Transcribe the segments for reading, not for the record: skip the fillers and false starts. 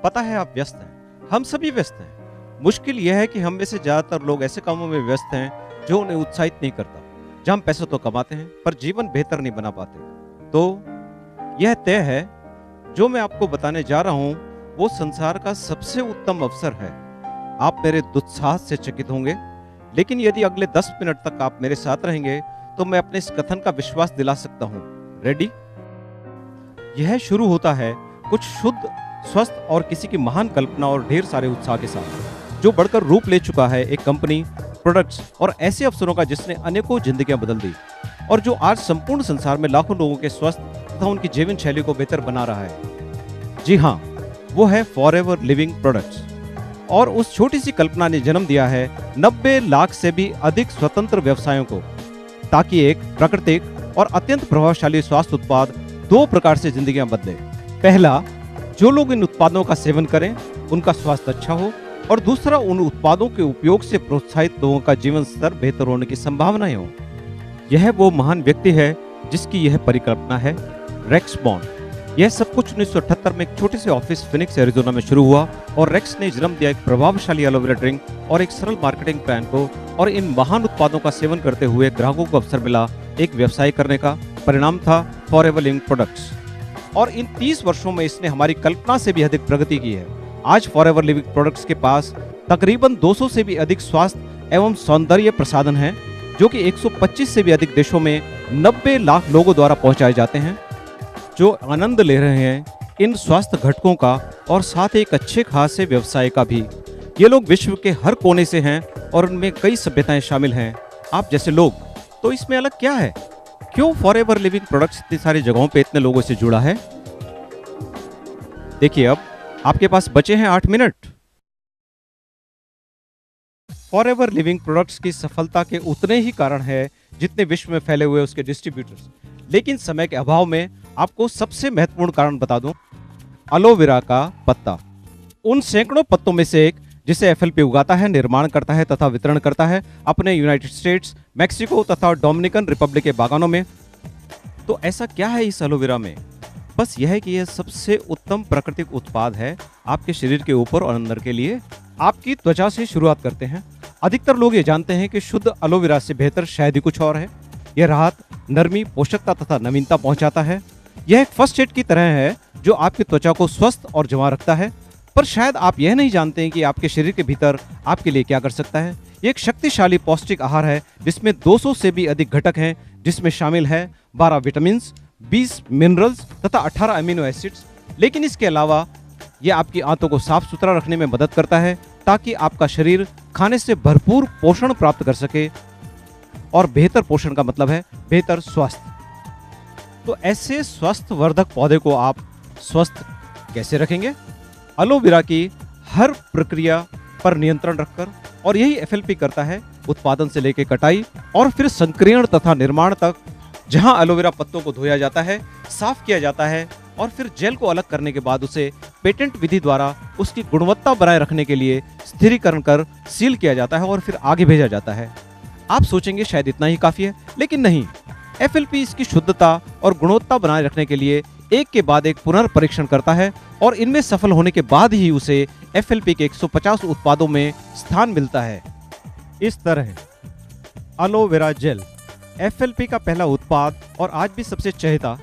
पता है आप व्यस्त हैं, हम सभी व्यस्त हैं। मुश्किल यह है कि हम में से ज़्यादातर लोग ऐसे कामों में व्यस्त हैं जो उन्हें उत्साहित नहीं करता। जहाँ हम पैसा तो कमाते हैं पर जीवन बेहतर नहीं बना पाते। तो यह तय है, जो मैं आपको बताने जा रहा हूँ वो संसार का सबसे उत्तम अवसर है। आप मेरे दुस्साहस से चकित होंगे, लेकिन यदि अगले 10 मिनट तक आप मेरे साथ रहेंगे तो मैं अपने इस कथन का विश्वास दिला सकता हूँ। रेडी? यह शुरू होता है कुछ शुद्ध, स्वस्थ और किसी की महान कल्पना और ढेर सारे उत्साह के साथ, जो बढ़कर रूप ले चुका है एक कंपनी, प्रोडक्ट्स और ऐसे अवसरों का जिसने अनेकों जिंदगियां बदल दी और जो आज संपूर्ण संसार में लाखों लोगों के स्वस्थ तथा उनकी जीवन शैली को बेहतर बना रहा है। जी हाँ, वो है फॉरएवर लिविंग प्रोडक्ट्स। और उस छोटी सी कल्पना ने जन्म दिया है 90 लाख से भी अधिक स्वतंत्र व्यवसायों को, ताकि एक प्राकृतिक और अत्यंत प्रभावशाली स्वास्थ्य उत्पाद 2 प्रकार से जिंदगियां बदले। पहला, जो लोग इन उत्पादों का सेवन करें उनका स्वास्थ्य अच्छा हो, और दूसरा, उन उत्पादों के उपयोग से प्रोत्साहित लोगों का जीवन स्तर बेहतर होने की संभावनाएं हो। यह वो महान व्यक्ति है जिसकी यह परिकल्पना है, रेक्स बॉन्ड। यह सब कुछ 1978 में एक छोटे से ऑफिस फिनिक्स एरिजोना में शुरू हुआ और रेक्स ने जन्म दिया एक प्रभावशाली एलोवेरा ड्रिंक और एक सरल मार्केटिंग प्लान को, और इन महान उत्पादों का सेवन करते हुए ग्राहकों को अवसर मिला एक व्यवसाय करने का। परिणाम था फॉरएवर लिविंग प्रोडक्ट्स, और इन 30 वर्षों में इसने हमारी कल्पना से भी अधिक प्रगति की है। आज फॉरएवर लिविंग प्रोडक्ट्स के पास तकरीबन 200 से भी अधिक स्वास्थ्य एवं सौंदर्य प्रसाधन हैं, जो कि 125 से भी अधिक देशों में 90 लाख लोगों द्वारा पहुंचाए जाते हैं, जो आनंद ले रहे हैं इन स्वास्थ्य घटकों का और साथ ही एक अच्छे खासे व्यवसाय का भी। ये लोग विश्व के हर कोने से हैं और उनमें कई सभ्यताएं शामिल हैं, आप जैसे लोग। तो इसमें अलग क्या है? क्यों फॉरएवर लिविंग प्रोडक्ट्स इतनी सारी जगहों पे इतने लोगों से जुड़ा है? देखिए, अब आपके पास बचे हैं 8 मिनट। फॉरएवर लिविंग प्रोडक्ट्स की सफलता के उतने ही कारण है जितने विश्व में फैले हुए उसके डिस्ट्रीब्यूटर्स। लेकिन समय के अभाव में आपको सबसे महत्वपूर्ण कारण बता दूं, एलोवेरा का पत्ता। उन सैकड़ों पत्तों में से एक जिसे एफएलपी उगाता है, निर्माण करता है तथा वितरण करता है अपने यूनाइटेड स्टेट्स, मैक्सिको तथा डोमिनिकन रिपब्लिक के बागानों में। तो ऐसा क्या है इस एलोवेरा में? बस यह है कि यह सबसे उत्तम प्राकृतिक उत्पाद है आपके शरीर के ऊपर और अंदर के लिए। आपकी त्वचा से शुरुआत करते हैं। अधिकतर लोग ये जानते हैं कि शुद्ध एलोवेरा से बेहतर शायद ही कुछ और है। यह राहत, नरमी, पोषकता तथा नवीनता पहुंचाता है। यह एक फर्स्ट एड की तरह है जो आपकी त्वचा को स्वस्थ और जमा रखता है। पर शायद आप यह नहीं जानते हैं कि आपके शरीर के भीतर आपके लिए क्या कर सकता है। यह एक शक्तिशाली पौष्टिक आहार है जिसमें 200 से भी अधिक घटक हैं, जिसमें शामिल है 12 विटामिन, 20 मिनरल्स तथा 18 अमीनो एसिड्स। लेकिन इसके अलावा यह आपकी आंतों को साफ सुथरा रखने में मदद करता है ताकि आपका शरीर खाने से भरपूर पोषण प्राप्त कर सके, और बेहतर पोषण का मतलब है बेहतर स्वास्थ्य। तो ऐसे स्वस्थ वर्धक पौधे को आप स्वस्थ कैसे रखेंगे? एलोवेरा की हर प्रक्रिया पर नियंत्रण रखकर, और यही एफएलपी करता है, उत्पादन से लेकर कटाई और फिर संक्रियण तथा निर्माण तक। जहां एलोवेरा पत्तों को धोया जाता है, साफ किया जाता है और फिर जेल को अलग करने के बाद उसे पेटेंट विधि द्वारा उसकी गुणवत्ता बनाए रखने के लिए स्थिरीकरण कर सील किया जाता है और फिर आगे भेजा जाता है। आप सोचेंगे शायद इतना ही काफी है, लेकिन नहीं। एफएलपी इसकी शुद्धता और गुणवत्ता बनाए रखने के लिए एक के बाद एक पुनर्परीक्षण करता है, और इनमें सफल होने के बाद ही उसे एफएलपी के 150 उत्पादों में स्थान मिलता है। इस तरह एलोवेरा जेल एफएलपी का पहला उत्पाद और आज भी सबसे चहेता।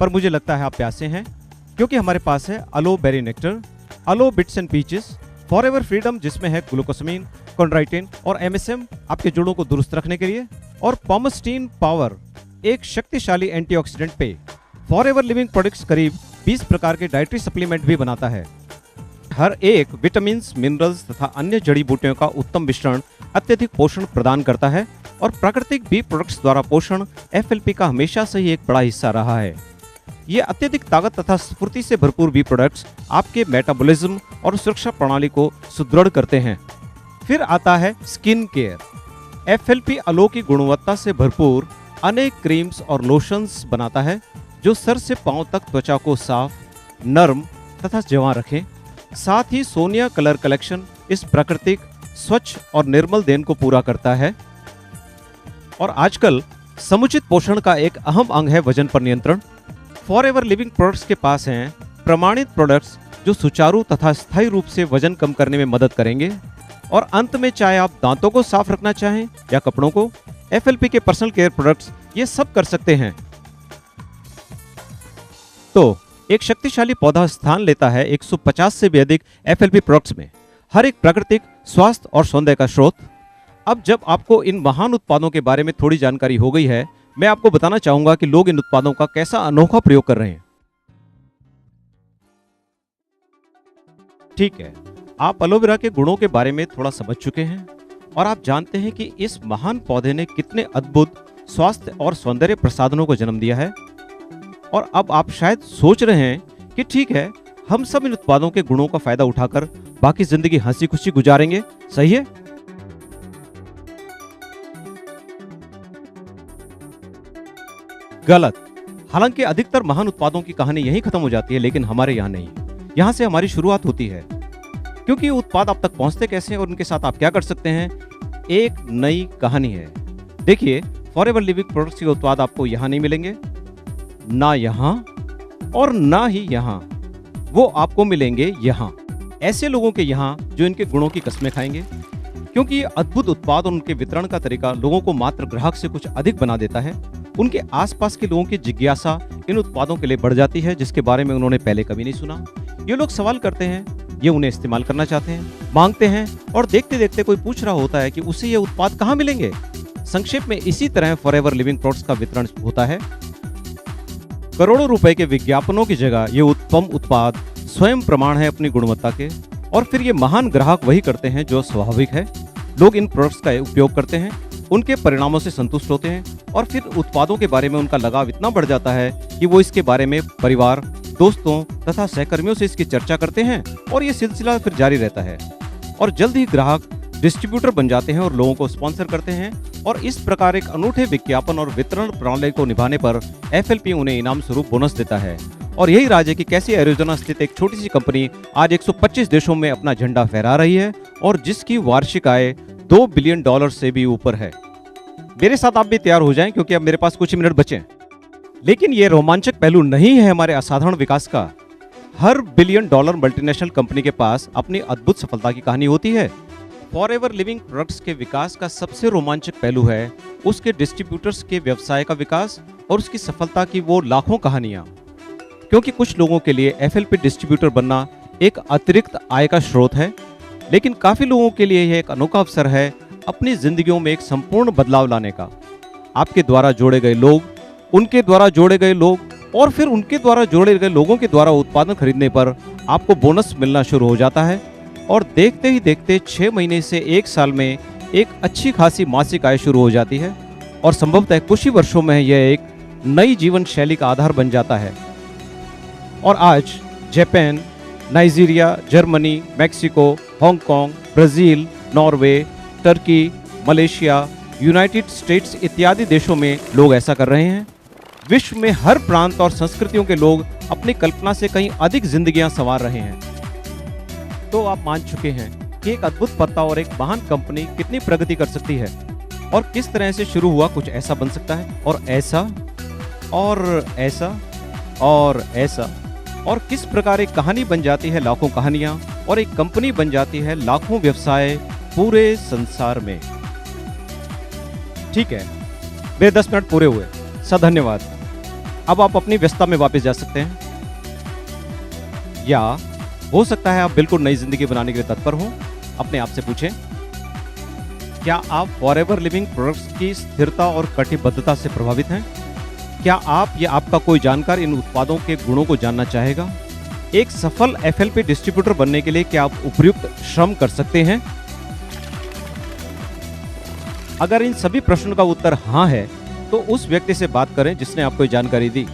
पर मुझे लगता है आप प्यासे हैं, क्योंकि हमारे पास है aloe berry nectar, aloe bits and peaches, forever freedom जिसमें है ग्लूकोसामिन, कॉन्ड्राइटिन और एमएसएम आपके जोड़ों को दुरुस्त रखने के लिए, और पॉमस्टीन पावर एक शक्तिशाली एंटीऑक्सीडेंट पेय। फॉरएवर लिविंग प्रोडक्ट्स करीब 20 प्रकार के डाइटरी सप्लीमेंट भी बनाता है। हर एक विटामिन, मिनरल्स तथा अन्य जड़ी बूटियों का उत्तम मिश्रण अत्यधिक पोषण प्रदान करता है, और प्राकृतिक बी प्रोडक्ट्स द्वारा पोषण एफएलपी का हमेशा से ही एक बड़ा हिस्सा रहा है। ये अत्यधिक ताकत तथा स्फूर्ति से भरपूर बी प्रोडक्ट्स आपके मेटाबॉलिज्म और सुरक्षा प्रणाली को सुदृढ़ करते हैं। फिर आता है स्किन केयर। एफएलपी एलो की गुणवत्ता से भरपूर अनेक क्रीम्स और लोशंस बनाता है जो सर से पांव तक त्वचा को साफ, नर्म तथा जवां रखें। साथ ही सोनिया कलर कलेक्शन इस प्राकृतिक, स्वच्छ और निर्मल देन को पूरा करता है। और आजकल समुचित पोषण का एक अहम अंग है वजन पर नियंत्रण। फॉरएवर लिविंग प्रोडक्ट्स के पास हैं प्रमाणित प्रोडक्ट्स जो सुचारू तथा स्थायी रूप से वजन कम करने में मदद करेंगे। और अंत में चाहे आप दांतों को साफ रखना चाहें या कपड़ों को, FLP के पर्सनल केयर प्रोडक्ट्स ये सब कर सकते हैं। तो एक शक्तिशाली पौधा स्थान लेता है 150 से भी अधिक FLP प्रोडक्ट्स में, हर एक प्राकृतिक स्वास्थ्य और सौंदर्य का स्रोत। अब जब आपको इन महान उत्पादों के बारे में थोड़ी जानकारी हो गई है, मैं आपको बताना चाहूंगा कि लोग इन उत्पादों का कैसा अनोखा प्रयोग कर रहे हैं। ठीक है, आप एलोवेरा के गुणों के बारे में थोड़ा समझ चुके हैं और आप जानते हैं कि इस महान पौधे ने कितने अद्भुत स्वास्थ्य और सौंदर्य प्रसाधनों को जन्म दिया है। और अब आप शायद सोच रहे हैं कि ठीक है, हम सब इन उत्पादों के गुणों का फायदा उठाकर बाकी जिंदगी हंसी खुशी गुजारेंगे, सही है? गलत। हालांकि अधिकतर महान उत्पादों की कहानी यहीं खत्म हो जाती है, लेकिन हमारे यहाँ नहीं। यहाँ से हमारी शुरुआत होती है, क्योंकि ये उत्पाद आप तक पहुंचते कैसे हैं और उनके साथ आप क्या कर सकते हैं, एक नई कहानी है। देखिए, फॉरएवर लिविंग प्रोडक्ट्स के उत्पाद आपको यहाँ नहीं मिलेंगे, ना यहाँ और ना ही यहाँ, वो आपको मिलेंगे यहाँ, ऐसे लोगों के यहाँ जो इनके गुणों की कस्में खाएंगे। क्योंकि ये अद्भुत उत्पाद और उनके वितरण का तरीका लोगों को मात्र ग्राहक से कुछ अधिक बना देता है। उनके आसपास के लोगों की जिज्ञासा इन उत्पादों के लिए बढ़ जाती है, जिसके बारे में उन्होंने पहले कभी नहीं सुना। ये लोग सवाल करते हैं, ये उन्हें इस्तेमाल करना चाहते हैं, मांगते हैं, और देखते देखते कोई पूछ रहा होता है कि उसे ये उत्पाद कहाँ मिलेंगे। संक्षेप में इसी तरह फॉरएवर लिविंग प्रोडक्ट्स का वितरण होता है। करोड़ों रुपए के विज्ञापनों की जगह ये उत्तम उत्पाद स्वयं प्रमाण है अपनी गुणवत्ता के, और फिर ये महान ग्राहक वही करते हैं जो स्वाभाविक है। लोग इन प्रोडक्ट्स का उपयोग करते हैं, उनके परिणामों से संतुष्ट होते हैं, और फिर उत्पादों के बारे में उनका लगाव इतना बढ़ जाता है कि वो इसके बारे में परिवार, दोस्तों तथा सहकर्मियों से इसकी चर्चा करते हैं, और ये सिलसिला फिर जारी रहता है। और जल्द ही ग्राहक डिस्ट्रीब्यूटर बन जाते हैं और लोगों को स्पॉन्सर करते हैं, और इस प्रकार एक अनूठे विज्ञापन और वितरण प्रणाली को निभाने पर FLP उन्हें इनाम स्वरूप बोनस देता है। और यही राज है कि कैसे एरिज़ोना स्थित एक छोटी सी कंपनी आज 125 देशों में अपना झंडा फहरा रही है, और जिसकी वार्षिक आय $2 बिलियन से भी ऊपर है। मेरे साथ आप भी तैयार हो जाएं, क्योंकि अब मेरे पास कुछ ही मिनट बचे हैं। लेकिन ये रोमांचक पहलू नहीं है हमारे असाधारण विकास का। हर $1 बिलियन मल्टीनेशनल कंपनी के पास अपनी अद्भुत सफलता की कहानी होती है। फॉरएवर लिविंग प्रोडक्ट्स के विकास का सबसे रोमांचक पहलू है उसके डिस्ट्रीब्यूटर्स के व्यवसाय का विकास और उसकी सफलता की वो लाखों कहानियां। क्योंकि कुछ लोगों के लिए FLP डिस्ट्रीब्यूटर बनना एक अतिरिक्त आय का स्रोत है, लेकिन काफी लोगों के लिए यह एक अनोखा अवसर है अपनी जिंदगियों में एक संपूर्ण बदलाव लाने का। आपके द्वारा जोड़े गए लोग, उनके द्वारा जोड़े गए लोग और फिर उनके द्वारा जोड़े गए लोगों के द्वारा उत्पादन खरीदने पर आपको बोनस मिलना शुरू हो जाता है, और देखते ही देखते 6 महीने से 1 साल में एक अच्छी खासी मासिक आय शुरू हो जाती है, और संभवतः कुछ ही वर्षों में यह एक नई जीवन शैली का आधार बन जाता है। और आज Japan, Nigeria, Germany, Mexico, Hong Kong, Brazil, Norway, Turkey, Malaysia, United states इत्यादि देशों में लोग ऐसा कर रहे हैं। विश्व में हर प्रांत और संस्कृतियों के लोग अपनी कल्पना से कहीं अधिक जिंदगियां संवार रहे हैं। तो आप मान चुके हैं कि एक अद्भुत पत्ता और एक महान कंपनी कितनी प्रगति कर सकती है, और किस तरह से शुरू हुआ कुछ ऐसा बन सकता है, और ऐसा और ऐसा और ऐसा, और किस प्रकार एक कहानी बन जाती है लाखों कहानियां, और एक कंपनी बन जाती है लाखों व्यवसाय पूरे संसार में। ठीक है, मेरे 10 मिनट पूरे हुए। सर धन्यवाद। अब आप अपनी व्यस्तता में वापस जा सकते हैं, या हो सकता है आप बिल्कुल नई जिंदगी बनाने के लिए तत्पर हों। अपने आप से पूछें, क्या आप फॉरएवर लिविंग प्रोडक्ट्स की स्थिरता और कटिबद्धता से प्रभावित हैं? क्या आप या आपका कोई जानकार इन उत्पादों के गुणों को जानना चाहेगा? एक सफल FLP डिस्ट्रीब्यूटर बनने के लिए क्या आप उपयुक्त श्रम कर सकते हैं? अगर इन सभी प्रश्नों का उत्तर हाँ है, तो उस व्यक्ति से बात करें जिसने आपको ये जानकारी दी।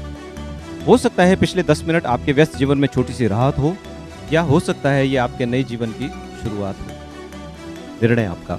हो सकता है पिछले 10 मिनट आपके व्यस्त जीवन में छोटी सी राहत हो, या हो सकता है ये आपके नए जीवन की शुरुआत हो। निर्णय आपका।